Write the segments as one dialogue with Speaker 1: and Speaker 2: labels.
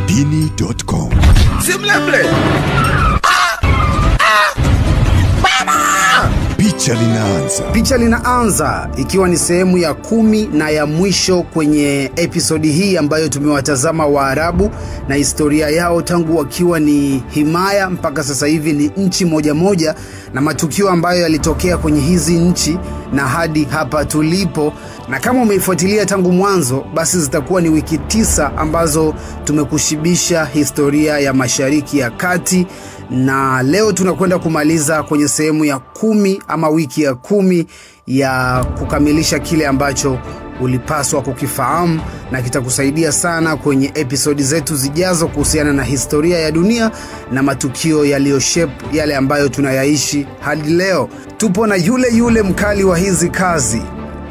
Speaker 1: Dini.com.
Speaker 2: Simleble.
Speaker 1: Picha linaanza ikiwa ni sehemu ya 10 na ya mwisho kwenye episodi hii ambayo tumewatazama Waarabu na historia yao tangu wakiwa ni himaya mpaka sasa hivi ni nchi moja moja, na matukio ambayo yalitokea kwenye hizi nchi na hadi hapa tulipo. Na kama umeifuatilia tangu mwanzo, basi zitakuwa ni wiki 9 ambazo tumekushibisha historia ya Mashariki ya Kati, na leo tunakwenda kumaliza kwenye sehemu ya 10 ama wiki ya 10 ya kukamilisha kile ambacho ulipaswa kukifahamu, na kitakusaidia sana kwenye episodi zetu zijazo kuhusiana na historia ya dunia na matukio yaliyoshape yale ambayo tunayaishi hadi leo. Tupo na yule mkali wa hizi kazi,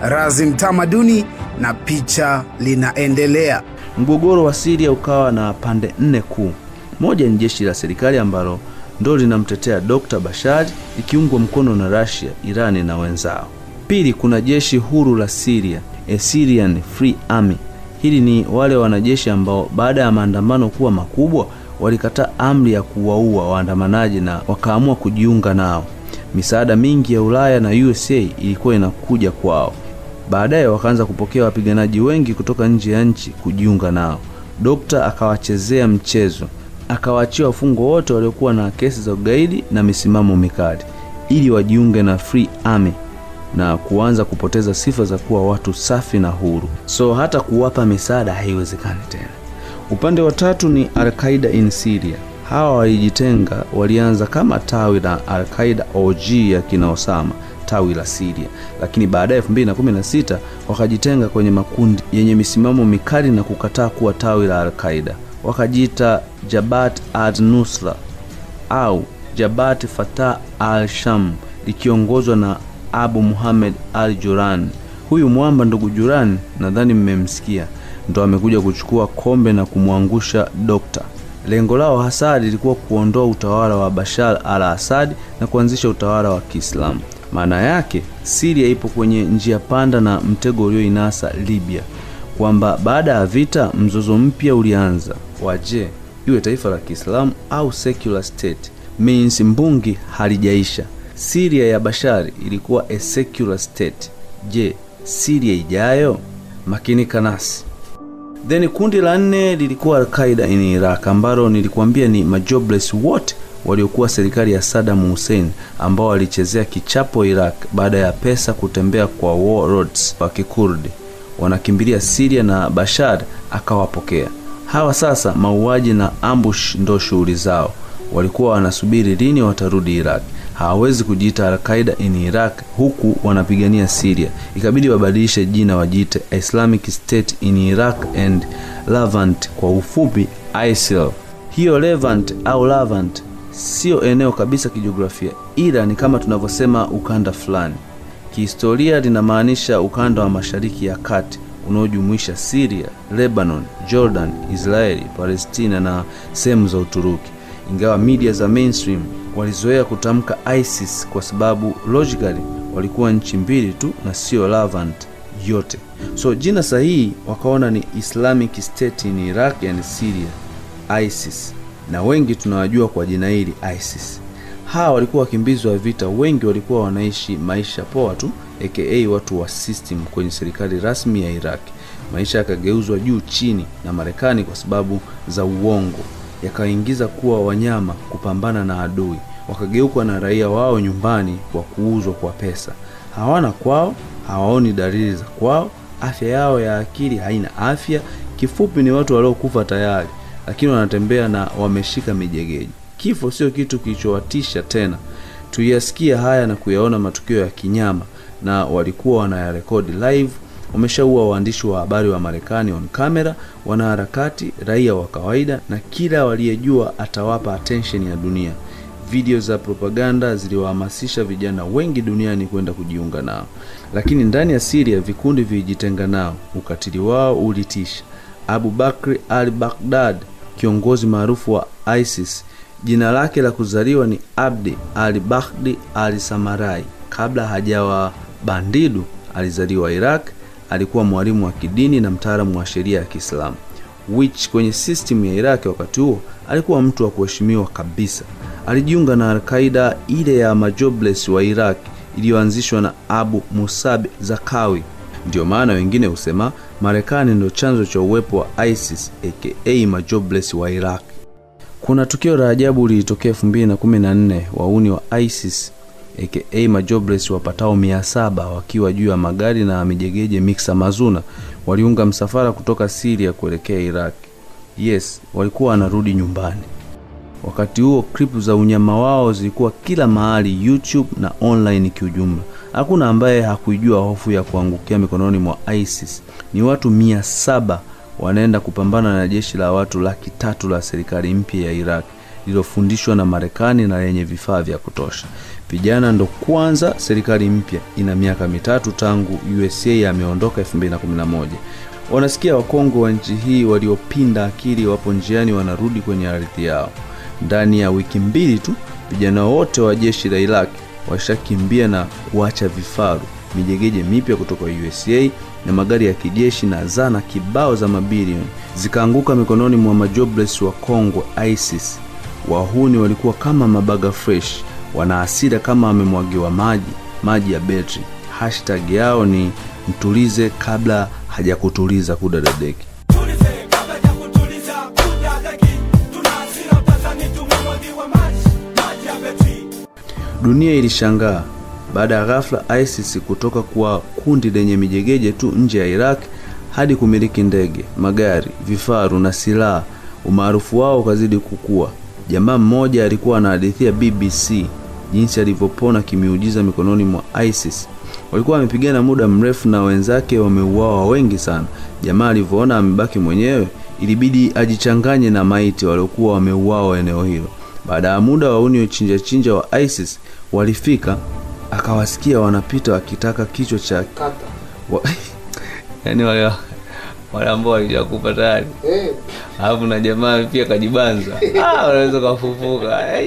Speaker 1: Razim Tamaduni, na picha linaendelea.
Speaker 3: Mgogoro wa Syria ukawa na pande 4 kuu. Moja ni jeshi la serikali ambalo ndo linamtetea Dr. Bashar ikiungwa mkono na Russia, Iran na wenzao. Pili, kuna jeshi huru la Syria, Syrian Free Army. Hili ni wale wanajeshi ambao baada ya maandamano kuwa makubwa walikataa amri ya kuwaua waandamanaji na wakaamua kujiunga nao. Misaada mingi ya Ulaya na USA ilikuwa inakuja kwao. Baadaye wakaanza kupokea wapiganaji wengi kutoka nje ya nchi kujiunga nao. Dokta akawachezea mchezo, akawaachia wafungwa wote waliokuwa na kesi za ugaidi na misimamo mikali ili wajiunge na Free Army na kuanza kupoteza sifa za kuwa watu safi na huru. So hata kuwapa misaada haiwezekani tena. Upande wa tatu ni Al-Qaeda in Syria. Hawa walijitenga, walianza kama tawi la Al-Qaeda OG ya kina Osama, tawi la Syria. Lakini baadaye 2016 wakajitenga kwenye makundi yenye misimamo mikali na kukataa kuwa tawi la Al-Qaeda. Wakajiita Jabhat al-Nusra au Jabhat Fatah al-Sham, likiongozwa na Abu Muhammad al-Juran. Huyu mwamba ndugu Juran, nadhani mmemsikia, ndo amekuja kuchukua kombe na kumwangusha Dokta. Lengo lao hasa lilikuwa kuondoa utawala wa Bashar al-Assad na kuanzisha utawala wa Kiislamu. Maana yake Syria ipo kwenye njia panda na mtego ulioinasa Libya, kwamba baada ya vita mzozo mpya ulianza. Waje iwe taifa la Kiislamu au secular state, means mbungi halijaisha. Syria ya Bashar ilikuwa a secular state. Je, Syria ijayo? Makinika nasi. Then kundi la 4 lilikuwa Al-Qaeda in Iraq, ambalo nilikuambia ni majobless wote waliokuwa serikali ya Saddam Hussein, ambao walichezea kichapo Iraq baada ya pesa kutembea kwa warlords wa Kikurdi. Wanakimbilia Syria na Bashar akawapokea. Hawa sasa mauaji na ambush ndo shughuli zao. Walikuwa wanasubiri lini watarudi Iraq. Hawawezi kujiita Al-Qaeda in Iraq huku wanapigania Syria. Ikabidi wabadilishe jina wajiite Islamic State in Iraq and Levant, kwa ufupi ISIL. Hiyo Levant au Levant sio eneo kabisa kijiografia, ila ni kama tunavyosema ukanda fulani. Kihistoria linamaanisha ukanda wa Mashariki ya Kati unaojumuisha Syria, Lebanon, Jordan, Israeli, Palestina na sehemu za Uturuki. Ingawa media za mainstream walizoea kutamka ISIS kwa sababu logically walikuwa nchi mbili tu na sio Levant yote. So jina sahihi wakaona ni Islamic State in Iraq and Syria, ISIS. Na wengi tunawajua kwa jina hili ISIS. Hawa walikuwa wakimbizi wa vita, wengi walikuwa wanaishi maisha poa tu, aka watu wa system kwenye serikali rasmi ya Iraq. Maisha yakageuzwa juu chini na Marekani kwa sababu za uongo, yakaingiza kuwa wanyama kupambana na adui. Wakageuka na raia wao nyumbani kwa kuuzwa kwa pesa. Hawana kwao, hawaoni dalili za kwao, afya yao ya akili haina afya. Kifupi ni watu waliokufa tayari, lakini wanatembea na wameshika mijegeji. Kifo sio kitu kilichowatisha tena. Tuyasikia haya na kuyaona matukio ya kinyama, na walikuwa wanayarekodi live. Wameshaua waandishi wa habari wa Marekani on camera, wanaharakati, raia wa kawaida, na kila waliyejua atawapa attention ya dunia. Video za propaganda ziliwahamasisha vijana wengi duniani kwenda kujiunga nao. Lakini ndani ya Syria vikundi vilijitenga nao. Ukatili wao ulitisha. Abu Bakr al-Baghdad, kiongozi maarufu wa ISIS, jina lake la kuzaliwa ni Abdi al-Baghdi al-Samarai. Kabla hajawa bandidu, alizaliwa Iraq. Alikuwa mwalimu wa kidini na mtaalamu wa sheria ya Kiislamu. which kwenye system ya Iraq wakati huo alikuwa mtu wa kuheshimiwa kabisa. Alijiunga na Al-Qaeda ile ya majobless wa Iraq iliyoanzishwa na Abu Musab Zakawi. Ndio maana wengine husema Marekani ndio chanzo cha uwepo wa ISIS aka majobless wa Iraq. Kuna tukio la ajabu lilitokea 2014, wauni wa ISIS aka majobless wapatao 700 wakiwa juu ya magari na mijegeje mixa mazuna waliunga msafara kutoka Syria kuelekea Iraq. Yes, walikuwa wanarudi nyumbani. Wakati huo clip za unyama wao zilikuwa kila mahali, YouTube na online kiujumla. Hakuna ambaye hakujua hofu ya kuangukia mikononi mwa ISIS. Ni watu 700 wanaenda kupambana na jeshi la watu 300,000 la serikali mpya ya Iraq lililofundishwa na Marekani na lenye vifaa vya kutosha. Vijana ndo kwanza, serikali mpya ina miaka 3 tangu USA ameondoka 2011. Wanasikia Wakongo wa nchi hii waliopinda akili wapo njiani wanarudi kwenye ardhi yao. Ndani ya wiki 2 tu vijana wote wa jeshi la Iraq washakimbia na kuacha vifaru, mijegeje mipya kutoka USA na magari ya kijeshi na zana kibao za mabilioni zikaanguka mikononi mwa majobless wa Kongo ISIS. Wahuni walikuwa kama mabaga fresh, wana hasira kama amemwagiwa maji ya betri. Hashtag yao ni mtulize kabla hajakutuliza kudadadeki. Dunia ilishangaa baada ya ghafla ISIS kutoka kwa kundi lenye mijegeje tu nje ya Iraq hadi kumiliki ndege, magari, vifaru na silaha. Umaarufu wao ukazidi kukua. Jamaa mmoja alikuwa anahadithia BBC jinsi alivyopona kimiujiza mikononi mwa ISIS. Walikuwa wamepigana muda mrefu na wenzake wameuawa wengi sana. Jamaa alivyoona amebaki mwenyewe, ilibidi ajichanganye na maiti waliokuwa wameuawa eneo hilo. Baada ya muda wauni chinja wa ISIS walifika, akawasikia wanapita wakitaka kichwa cha kata. Yaani wale ambao walijakupa tayari. Alafu na jamaa pia kajibanza. Wanaweza kufufuka.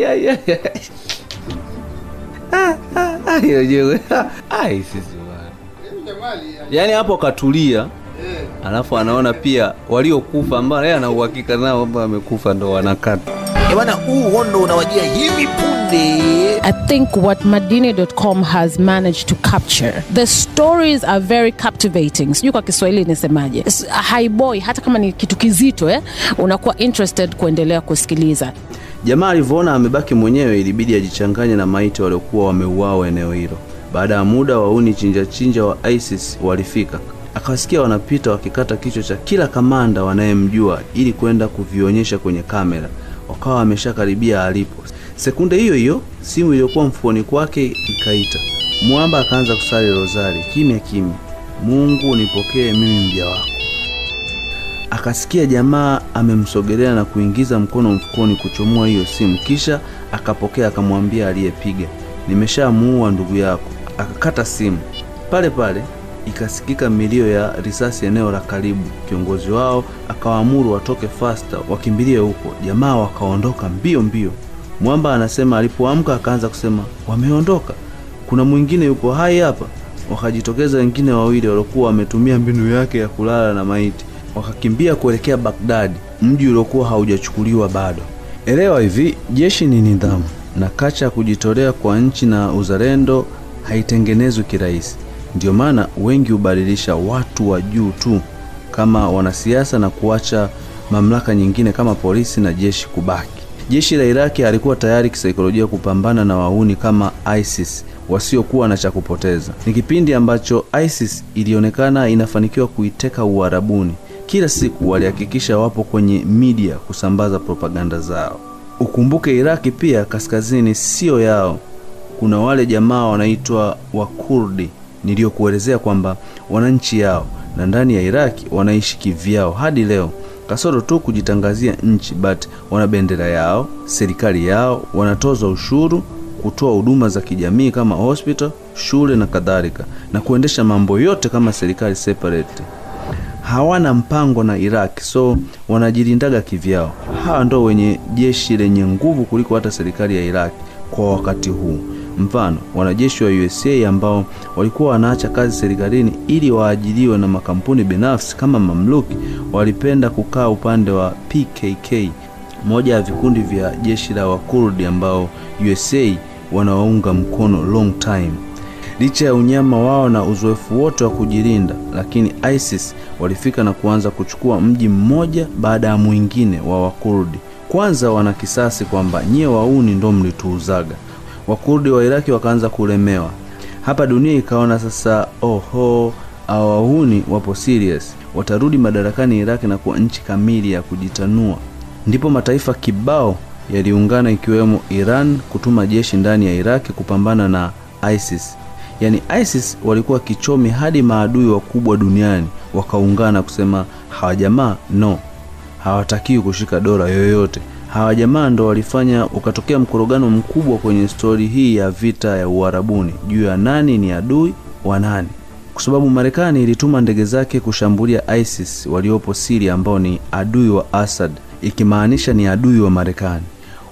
Speaker 3: ISIS bwana. Yaani hapo katulia. Alafu anaona pia waliokufa ambao yeye ana uhakika nao ambao wamekufa ndo wanakata.
Speaker 2: Bwana hondo unawajia hivi punde.
Speaker 4: I think what Madini.com has managed to capture, the stories are very captivating. Sijui kwa Kiswahili nisemaje. Haiboi hata kama ni kitu kizito unakuwa interested kuendelea kusikiliza.
Speaker 3: Jamaa alivyoona amebaki mwenyewe, ilibidi ajichanganye na maiti waliokuwa wameuawa eneo hilo. Baada ya muda wauni chinja wa ISIS walifika. Akawasikia wanapita wakikata kichwa cha kila kamanda wanayemjua ili kwenda kuvionyesha kwenye kamera. Wakawa wameshakaribia alipo. Sekunde hiyo hiyo simu iliyokuwa mfukoni kwake ikaita. Mwamba akaanza kusali rozari kimya. Mungu nipokee mimi mja wako. Akasikia jamaa amemsogelea na kuingiza mkono mfukoni kuchomoa hiyo simu, kisha akapokea akamwambia aliyepiga, nimeshamuua ndugu yako. Akakata simu. Pale ikasikika milio ya risasi eneo la karibu. Kiongozi wao akawaamuru watoke faster wakimbilie huko. Jamaa wakaondoka mbio. Mwamba anasema alipoamka akaanza kusema, wameondoka, kuna mwingine yupo hai hapa. Wakajitokeza wengine wawili waliokuwa wametumia mbinu yake ya kulala na maiti. Wakakimbia kuelekea Baghdad, mji uliokuwa haujachukuliwa bado. Elewa hivi, jeshi ni nidhamu na kacha kujitolea kwa nchi na uzalendo haitengenezwi kirahisi. Ndio maana wengi hubadilisha watu wa juu tu kama wanasiasa na kuacha mamlaka nyingine kama polisi na jeshi kubaki. Jeshi la Iraki halikuwa tayari kisaikolojia kupambana na wahuni kama ISIS wasiokuwa na cha kupoteza. Ni kipindi ambacho ISIS ilionekana inafanikiwa kuiteka Uarabuni. Kila siku walihakikisha wapo kwenye media kusambaza propaganda zao. Ukumbuke Iraki pia kaskazini sio yao. Kuna wale jamaa wanaitwa Wakurdi niliokuelezea kwamba wananchi yao, na ndani ya Iraki wanaishi kivyao hadi leo. Kasoro tu kujitangazia nchi, but wana bendera yao, serikali yao, wanatoza ushuru, kutoa huduma za kijamii kama hospital, shule na kadhalika, na kuendesha mambo yote kama serikali separate. Hawana mpango na Iraq, so wanajilindaga kivyao. Hawa ndo wenye jeshi lenye nguvu kuliko hata serikali ya Iraq kwa wakati huu. Mfano, wanajeshi wa USA ambao walikuwa wanaacha kazi serikalini ili waajiriwe na makampuni binafsi kama mamluki, walipenda kukaa upande wa PKK, moja ya vikundi vya jeshi la Wakurdi ambao USA wanawaunga mkono long time. Licha ya unyama wao na uzoefu wote wa kujilinda, lakini ISIS walifika na kuanza kuchukua mji mmoja baada ya mwingine wa Wakurdi. Kwanza wana kisasi kwamba nyie wauni ndo mlituuzaga. Wakurdi wa Iraki wakaanza kulemewa. Hapa dunia ikaona sasa, wauni wapo serious, watarudi madarakani Iraki na kuwa nchi kamili ya kujitanua. Ndipo mataifa kibao yaliungana ikiwemo Iran kutuma jeshi ndani ya Iraki kupambana na ISIS. Yani ISIS walikuwa kichomi hadi maadui wakubwa duniani wakaungana kusema hawa jamaa hawatakiwi kushika dola yoyote. Hawa jamaa ndo walifanya ukatokea mkorogano mkubwa kwenye story hii ya vita ya Uarabuni juu ya nani ni adui wa nani. Kwa sababu Marekani ilituma ndege zake kushambulia ISIS waliopo Syria ambao ni adui wa Assad, ikimaanisha ni adui wa Marekani.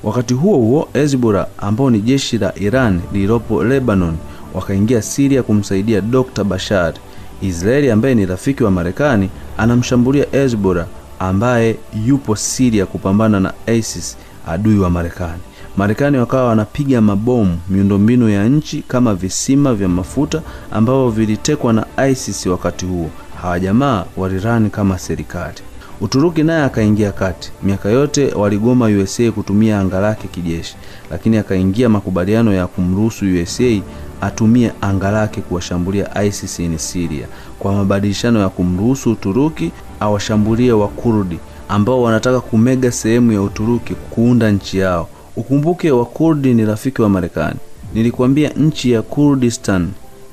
Speaker 3: Wakati huo Hezbollah ambao ni jeshi la Iran lililopo Lebanon wakaingia Syria kumsaidia Dr. Bashar. Israeli ambaye ni rafiki wa Marekani anamshambulia Hezbollah ambaye yupo Syria kupambana na ISIS, adui wa Marekani. Marekani wakawa wanapiga mabomu miundombinu ya nchi kama visima vya mafuta ambao vilitekwa na ISIS wakati huo. Hawa jamaa walirani kama serikali. Uturuki naye akaingia kati. Miaka yote waligoma USA kutumia anga lake kijeshi, lakini akaingia makubaliano ya kumruhusu USA atumie anga lake kuwashambulia ISIS in Syria, kwa mabadilishano ya kumruhusu Uturuki awashambulie Wakurdi ambao wanataka kumega sehemu ya Uturuki kuunda nchi yao. Ukumbuke Wakurdi ni rafiki wa Marekani. Nilikwambia nchi ya Kurdistan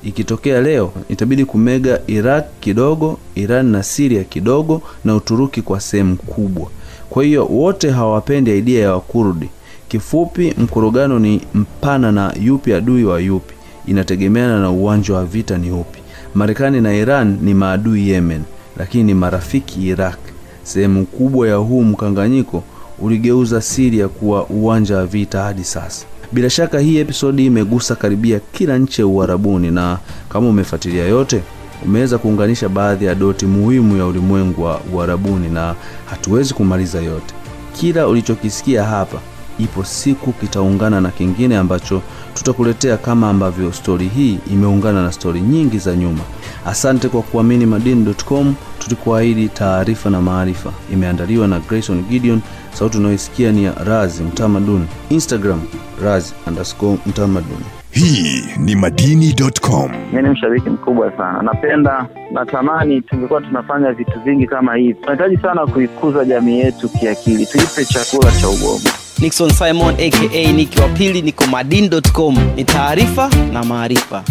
Speaker 3: ikitokea leo itabidi kumega Iraq kidogo, Iran na Syria kidogo, na Uturuki kwa sehemu kubwa. Kwa hiyo wote hawapendi idea ya Wakurdi. Kifupi, mkorogano ni mpana na yupi adui wa yupi inategemeana na uwanja wa vita ni upi. Marekani na Iran ni maadui Yemen, lakini ni marafiki Iraq. Sehemu kubwa ya huu mkanganyiko uligeuza Syria kuwa uwanja wa vita hadi sasa. Bila shaka hii episode imegusa karibia kila nchi ya Uarabuni, na kama umefuatilia yote umeweza kuunganisha baadhi ya doti muhimu ya ulimwengu wa Uarabuni, na hatuwezi kumaliza yote. Kila ulichokisikia hapa ipo siku kitaungana na kingine ambacho tutakuletea, kama ambavyo story hii imeungana na story nyingi za nyuma. Asante kwa kuamini Madini.com. Tulikuahidi taarifa na maarifa. Imeandaliwa na Grayson Gideon. Sauti unayoisikia ni ya Razi Mtamaduni. Instagram Razi_Mtamaduni.
Speaker 5: Hii ni Madini.com.
Speaker 6: Mimi ni mshabiki mkubwa sana. Natamani tungekuwa tunafanya vitu vingi kama hivi. Tunahitaji sana kuikuza jamii yetu kiakili. Tuipe chakula cha ubongo.
Speaker 7: Nixon Simon aka Nicky wa pili, niko Madini.com. Ni taarifa na maarifa.